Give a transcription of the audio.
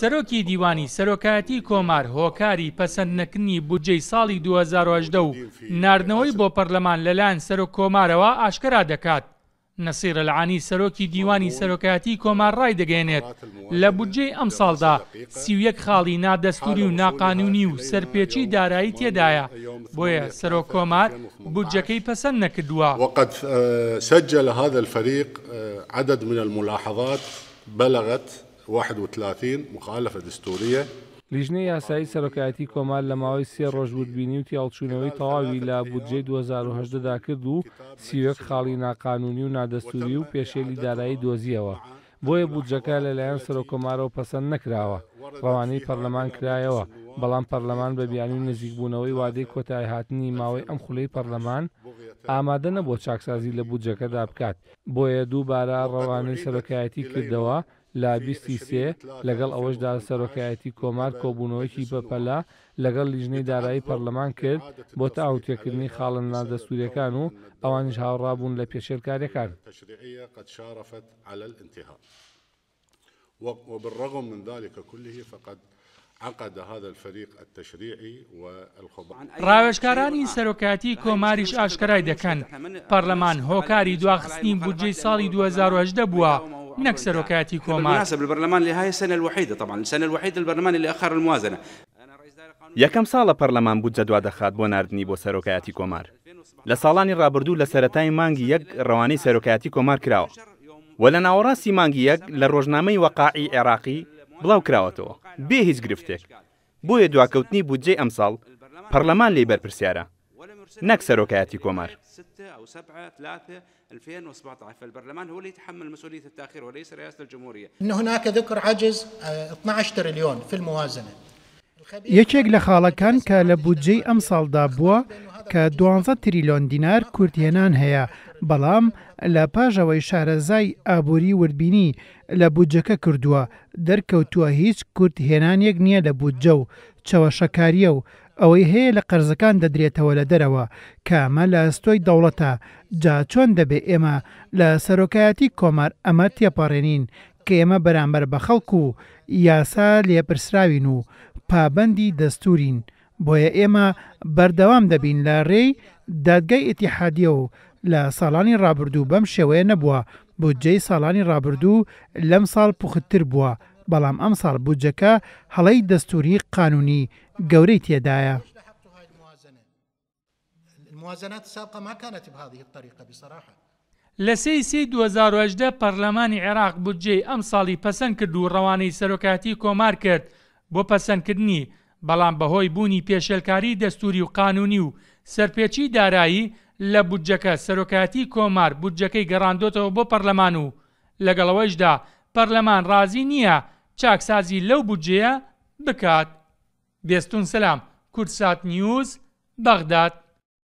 سەرۆکی دیوانی سەرۆکایەتی کۆمار هۆکاری پەسەندنەکردنی بودجەی ساڵی 2018 و ناردنەوەی بۆ پەرلەمان لەلایەن سەرۆک کۆمارەوە ئاشکرا دەکات. نەسیر ئەلعانی سەرۆکی دیوانی سەرۆکایەتی کۆمار ڕای دەگەێنێت لە بودجەی ئەم ساڵدا 31 خاڵی نادەستوری و ناقانونی و سەرپێچی دارایی تێدایە، بۆیە سەرۆک کۆمار بودجەکەی پەسەند نەکردووە. وقد سجل هذا الفريق عدد من الملاحظات بلغت 31 مخالفة دستورية. لیژنەی یاسایی سەرۆکایەتی کۆمار لە ماوەی 3 ڕۆژ وتبینی و تیاڵچوونەوەی تەواوی لە بودجەی 2018دا کرد و 31 خاڵی ناقانونی و نادەستوری و پێشێلی دارایی دۆزیەوە. بۆیە بودجەکە لەلایەن سەرۆک کۆمارەوە پەسەند نەکراوە. ڕەوانەی پەرلەمان کرایەوە، بەڵام پەرلەمان بە بیانی و نزیکبوونەوەی وادەی کۆتایی هاتنی ماوەی ئەم خولەی پەرلەمان ئامادە نەبووە چاکسازی لە بودجەکەدا بکات. بۆیە دووبارە ڕەوانەی سەرۆکایەتی کردەوە لە 23 لەگەڵ ئەوەشدا سەرۆکایەتی کۆمار کۆبوونەوەیکی بەپەلا لەگەڵ لیژنەی دارایی پەرلەمان کرد بۆ تاوتێکردنی خاڵە نادەستوریەکان و ئەوانیش هاوڕابوون لە پێشێلکاریەکان. وبالرغم من ذلك كله فقد عقد هذا الفريق التشريعي والخضوع. ڕاوێژکارانی سەرۆکایەتی کۆماریش ئاشکرای دەکەن پەرلەمان هۆکاری دواخستنی بودجەی ساڵی 2018 بووە، نەک سەرۆکایەتی کۆمار. بالمناسبة البرلمان لهاي السنة الوحيدة، طبعا السنة الوحيدة البرلمان اللي أخر الموازنة. یەکەم ساڵە پەرلەمان بودجە دوا دەخات بۆ ناردنی بۆ سەرۆکایەتی کۆمار. لە ساڵانی ڕابردوو لە سەرەتای مانگی 1 ڕەوانەی سەرۆکایەتی کۆمار کراوە و لە ناوەڕاستی مانگی 1 لە ڕۆژنامەی وەقاعی عێراقی بڵاو کراوەتەوە بێ هیچ گرفتێک. بۆیە دواکەوتنی بودجەی ئەم ساڵ پەرلەمان لێی بەرپرسیارە، نەک سەرۆکایەتی کۆمار. 6 أو 7/3/2017 فالبرلمان هو اللي يتحمل مسؤولية التأخير وليس رئاسة الجمهورية. إن هناك ذكر عجز 12 تريليون في الموازنة. یەکێک لە خاڵەکان کە لە بودجەی ئەم ساڵدا بووە کە 12 تریلیۆن دینار کورتهێنان هەیە، بەڵام لە پاژەوەی شارەزای ئابووری وردبینی لە بودجەکە کردووە دەرکەوتووە هیچ کورتهێنانێک نییە لە بودجە و چەوەشەکاریە و ئەوەی هەیە لە قەرزەکان دەدرێتەوە لە دەرەوە کە ئەمە لە ئەستۆی دەوڵەتە. جا چۆن دەبێ ئێمە لە سەرۆکایەتی کۆمار ئەمە تێپەڕێنین کە ئێمە بەرامبەر بە خەڵکو و یاسا لێپرسراوین و پابەندی دەستورین، بۆیە ئێمە بەردەوام دەبین لە ڕێی دادگای ئیتیحادیە و لە ساڵانی ڕابردوو بەم شێوەیە نەبووە. بودجەی ساڵانی ڕابردوو لەم ساڵ پوختتر بووە، بەڵام ئەم ساڵ بودجەکە هەڵەی دەستوری قانونی گەورەی تێدایە. لە 3 2018 پەرلەمانی عێراق بودجەی ئەم ساڵی پەسەند کرد و ڕەوانەی سەرۆکایەتی کۆمار کرد بۆ پەسەندکردنی، بەڵام بەهۆی بوونی پێشێلکاری دەستوری و قانونی و سەرپێچی دارایی لە بودجەکە سەرۆکایەتی کۆمار بودجەکەی گەڕاندۆتەوە بۆ پەرلەمان و لەگەڵەوەشدا پەرلەمان ڕازی نییە چاکسازی لەو بودجەیە بکات. بێستون سەلام، کورتسات نیوز، بەغداد.